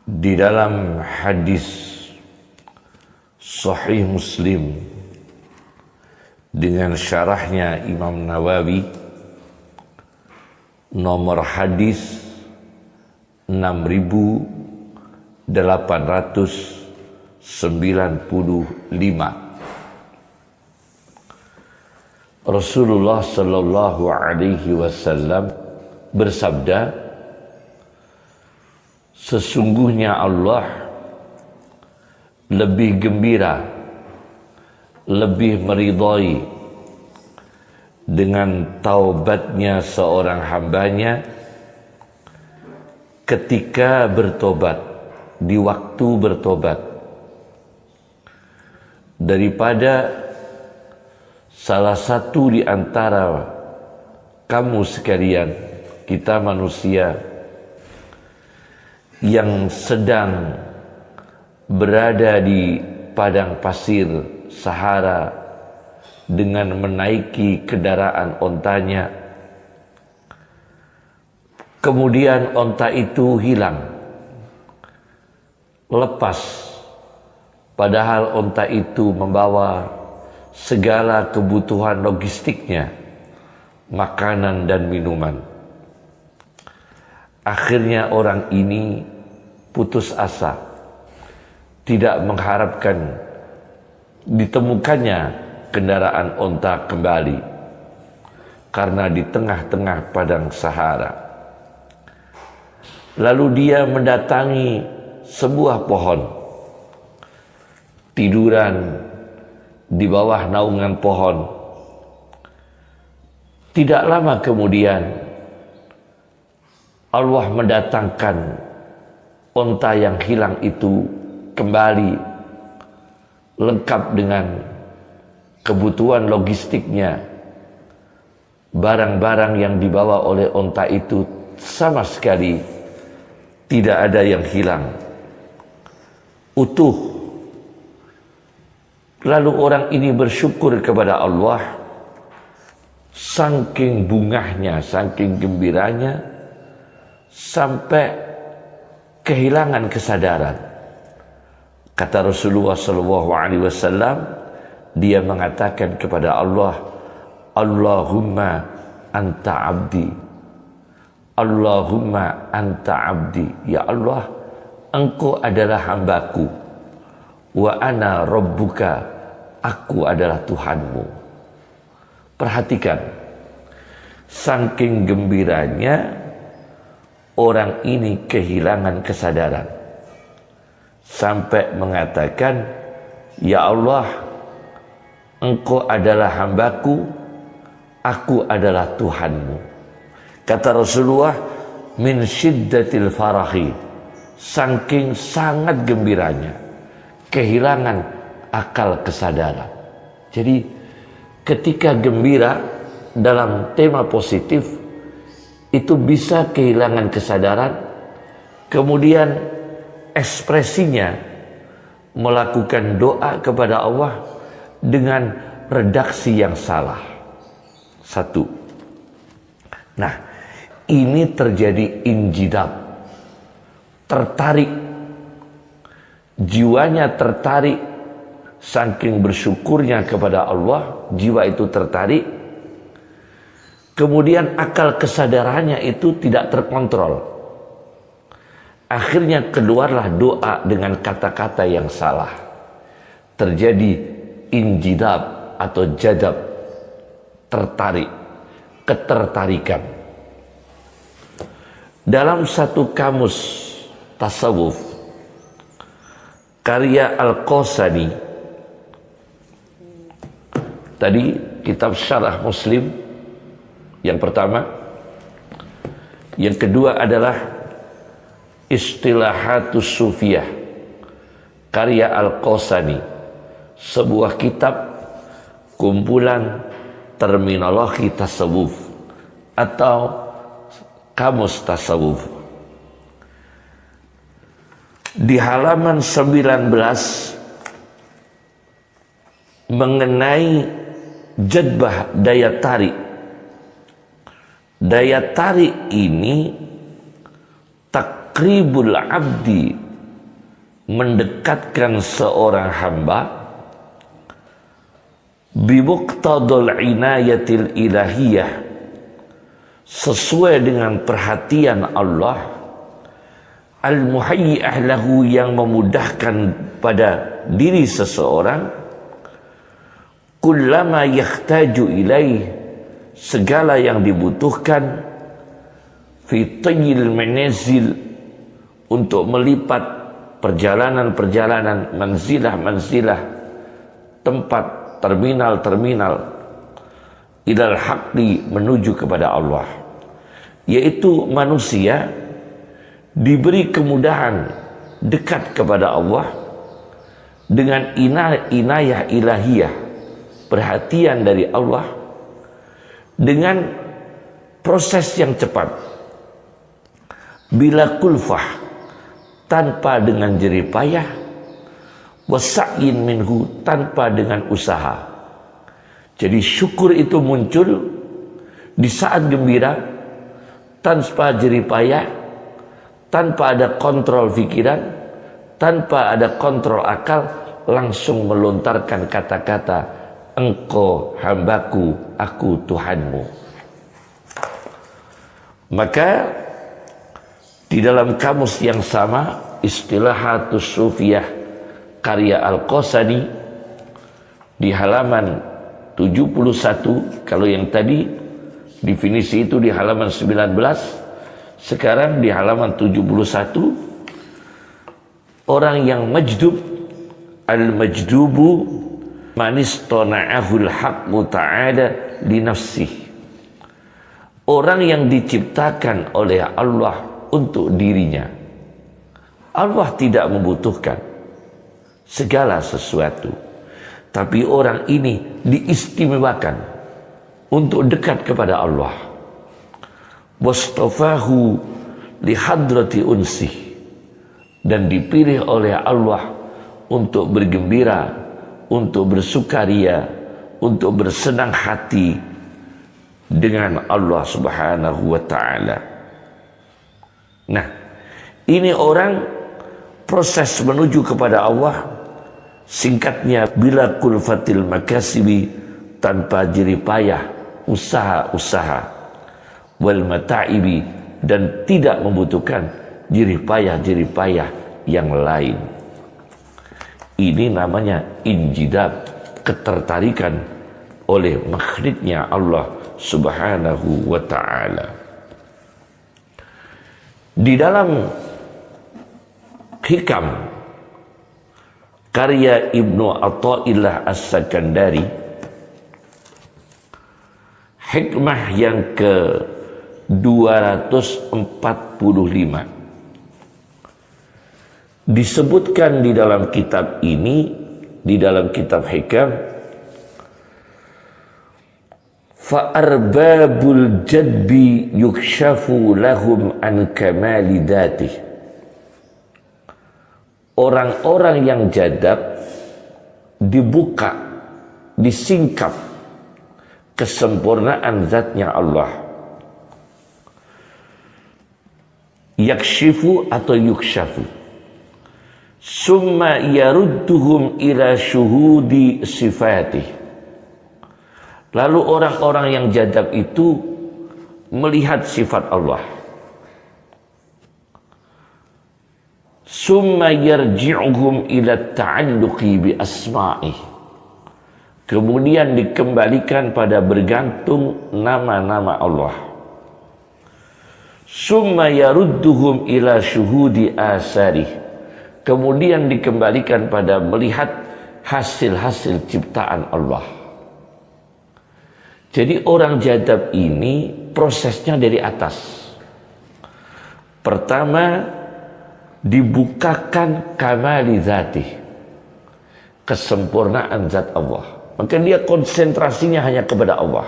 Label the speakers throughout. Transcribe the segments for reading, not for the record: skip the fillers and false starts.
Speaker 1: Di dalam hadis Sahih Muslim dengan syarahnya Imam Nawawi, nomor hadis 6895, Rasulullah Sallallahu Alaihi Wasallam bersabda, sesungguhnya Allah lebih gembira, lebih meridhai dengan taubatnya seorang hambanya ketika bertobat, di waktu bertobat, daripada salah satu di antara kamu sekalian, kita manusia, yang sedang berada di padang pasir Sahara dengan menaiki kendaraan ontanya, kemudian onta itu hilang, lepas, padahal onta itu membawa segala kebutuhan logistiknya, makanan dan minuman. Akhirnya orang ini putus asa, tidak mengharapkan ditemukannya kendaraan onta kembali, karena di tengah-tengah padang Sahara. Lalu dia mendatangi sebuah pohon, tiduran di bawah naungan pohon. Tidak lama kemudian Allah mendatangkan onta yang hilang itu kembali, lengkap dengan kebutuhan logistiknya. Barang-barang yang dibawa oleh onta itu sama sekali tidak ada yang hilang, utuh. Lalu orang ini bersyukur kepada Allah, saking bungahnya, saking gembiranya, sampai kehilangan kesadaran. Kata Rasulullah SAW, dia mengatakan kepada Allah, Allahumma anta abdi, Allahumma anta abdi, ya Allah, engkau adalah hambaku, wa ana rabbuka, aku adalah Tuhanmu. Perhatikan, saking gembiranya orang ini kehilangan kesadaran, sampai mengatakan, ya Allah, engkau adalah hambaku, aku adalah Tuhanmu. Kata Rasulullah, min syiddatil farahi, saking sangat gembiranya, kehilangan akal kesadaran. Jadi ketika gembira dalam tema positif, itu bisa kehilangan kesadaran, kemudian ekspresinya melakukan doa kepada Allah dengan redaksi yang salah. Satu. Nah, ini terjadi injidab, tertarik, jiwanya tertarik, saking bersyukurnya kepada Allah, jiwa itu tertarik. Kemudian akal kesadarannya itu tidak terkontrol. Akhirnya keluarlah doa dengan kata-kata yang salah. Terjadi injidab atau jadab, tertarik, ketertarikan. Dalam satu kamus tasawuf, karya Al-Qasani, tadi kitab Syarah Muslim yang pertama, yang kedua adalah Istilahatus Sufiyah, karya Al-Qasani, sebuah kitab kumpulan terminologi tasawuf atau kamus tasawuf. Di halaman 19 mengenai jadbah daya tarik. Daya tarik ini takribul abdi mendekatkan seorang hamba bimuqtadal inayatil ilahiyah, sesuai dengan perhatian Allah, al-muhayyi'ah lahu, yang memudahkan pada diri seseorang, kullama yahtaju ilaih, segala yang dibutuhkan, fi tayyil manazil, untuk melipat perjalanan-perjalanan, manzilah-manzilah, tempat, terminal-terminal, ilal haqqi, menuju kepada Allah, yaitu manusia diberi kemudahan dekat kepada Allah dengan inayah ilahiyah, perhatian dari Allah, dengan proses yang cepat, bila kulfah, tanpa dengan jerih payah, wasa'in minhu, tanpa dengan usaha. Jadi syukur itu muncul di saat gembira, tanpa jerih payah, tanpa ada kontrol pikiran, tanpa ada kontrol akal, langsung melontarkan kata-kata, engkau hambaku, aku Tuhanmu. Maka di dalam kamus yang sama, Istilahatus Sufiyah karya Al-Qasani, di halaman 71, kalau yang tadi definisi itu di halaman 19, sekarang di halaman 71, orang yang majdub, al-majdubu manistona'ahul haqqu ta'ala li nafsih, orang yang diciptakan oleh Allah untuk dirinya. Allah tidak membutuhkan segala sesuatu, tapi orang ini diistimewakan untuk dekat kepada Allah. Wastafahu lihadrati unsih, dan dipilih oleh Allah untuk bergembira, untuk bersukaria, untuk bersenang hati dengan Allah Subhanahu wa ta'ala. Nah, ini orang proses menuju kepada Allah, singkatnya bila kulfatil makasibi, tanpa jerih payah usaha-usaha, wal mata'ibi, dan tidak membutuhkan jerih payah yang lain. Ini namanya injidab, ketertarikan oleh makhluknya Allah Subhanahu wa ta'ala. Di dalam Hikam karya Ibnu Athaillah As-Sakandari, hikmah yang ke-245, disebutkan di dalam kitab ini, di dalam kitab Hikam, fa'arbabul jadbi yukshafu lahum an kamali datih, orang-orang yang jadab dibuka, disingkap kesempurnaan zatnya Allah. Yakshifu atau yukshafu, summa yarudduhum ila syuhudi sifatih, lalu orang-orang yang jadab itu melihat sifat Allah. Summa yarji'uhum ila ta'alluqi bi asma'ih, kemudian dikembalikan pada bergantung nama-nama Allah. Summa yarudduhum ila syuhudi asarih, kemudian dikembalikan pada melihat hasil-hasil ciptaan Allah. Jadi orang jadab ini prosesnya dari atas. Pertama, dibukakan kamali zatih, kesempurnaan zat Allah. Maka dia konsentrasinya hanya kepada Allah.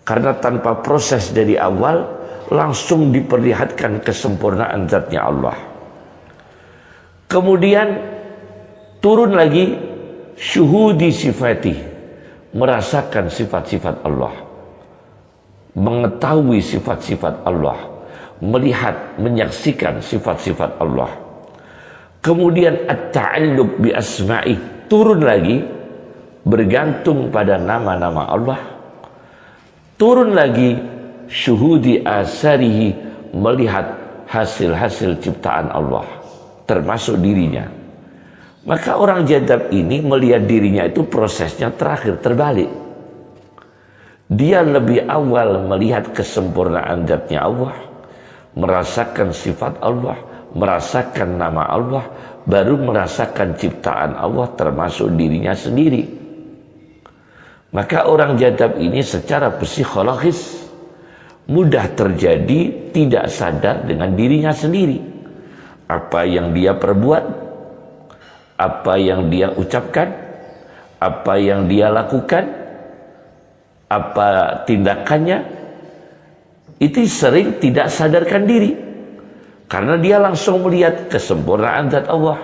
Speaker 1: Karena tanpa proses dari awal, langsung diperlihatkan kesempurnaan zatnya Allah. Kemudian turun lagi syuhudi sifatih, merasakan sifat-sifat Allah, mengetahui sifat-sifat Allah, melihat, menyaksikan sifat-sifat Allah. Kemudian at-ta'alluq bi asma'i, turun lagi bergantung pada nama-nama Allah. Turun lagi syuhudi asarihi, melihat hasil-hasil ciptaan Allah termasuk dirinya. Maka orang jadab ini melihat dirinya itu prosesnya terakhir terbalik. Dia lebih awal melihat kesempurnaan zatnya Allah, merasakan sifat Allah, merasakan nama Allah, baru merasakan ciptaan Allah termasuk dirinya sendiri. Maka orang jadab ini secara psikologis mudah terjadi tidak sadar dengan dirinya sendiri. Apa yang dia perbuat, apa yang dia ucapkan, apa yang dia lakukan, apa tindakannya, itu sering tidak sadarkan diri. Karena dia langsung melihat kesempurnaan zat Allah,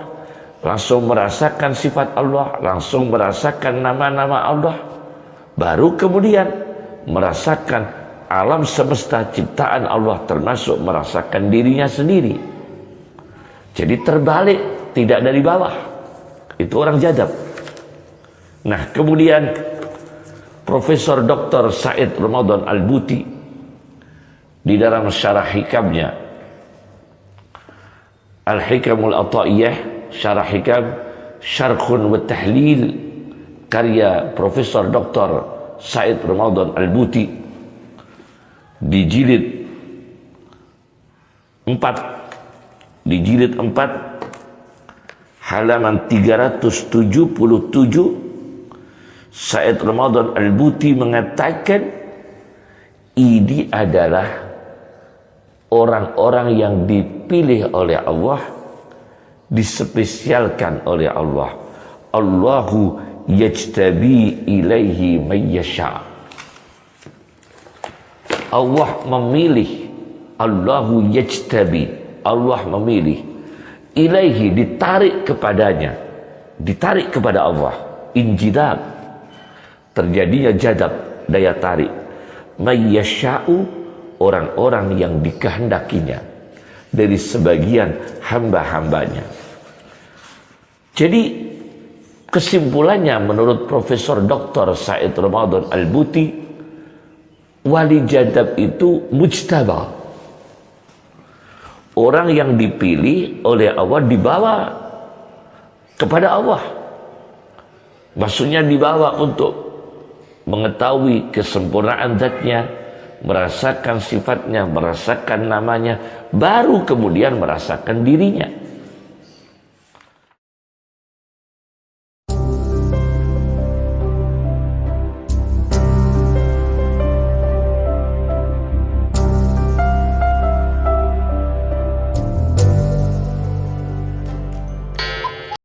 Speaker 1: langsung merasakan sifat Allah, langsung merasakan nama-nama Allah, baru kemudian merasakan alam semesta ciptaan Allah, termasuk merasakan dirinya sendiri. Jadi terbalik, tidak dari bawah. Itu orang jadab. Nah, kemudian Profesor Dr. Said Ramadan Al-Buti di dalam syarah hikamnya Al-Hikamul Ata'iyah, syarah hikam Syarhun wa Tahlil, karya Profesor Dr. Said Ramadan Al-Buti, di jilid 4 halaman 377, Said Ramadan Al-Buti mengatakan ini adalah orang-orang yang dipilih oleh Allah, dispesialkan oleh Allah. Allahu yajtabi ilaihi may yasha'. Allah memilih, Allahu yajtabi, Allah memilih, ilaihi, ditarik kepadanya, ditarik kepada Allah, injidab, terjadinya jadab, daya tarik, mayyasha'u, orang-orang yang dikehendakinya dari sebagian hamba-hambanya. Jadi kesimpulannya menurut Profesor Dr. Said Ramadan Al-Buti, wali jadab itu mujtaba, orang yang dipilih oleh Allah, dibawa kepada Allah. Maksudnya dibawa untuk mengetahui kesempurnaan zatnya, merasakan sifatnya, merasakan namanya, baru kemudian merasakan dirinya.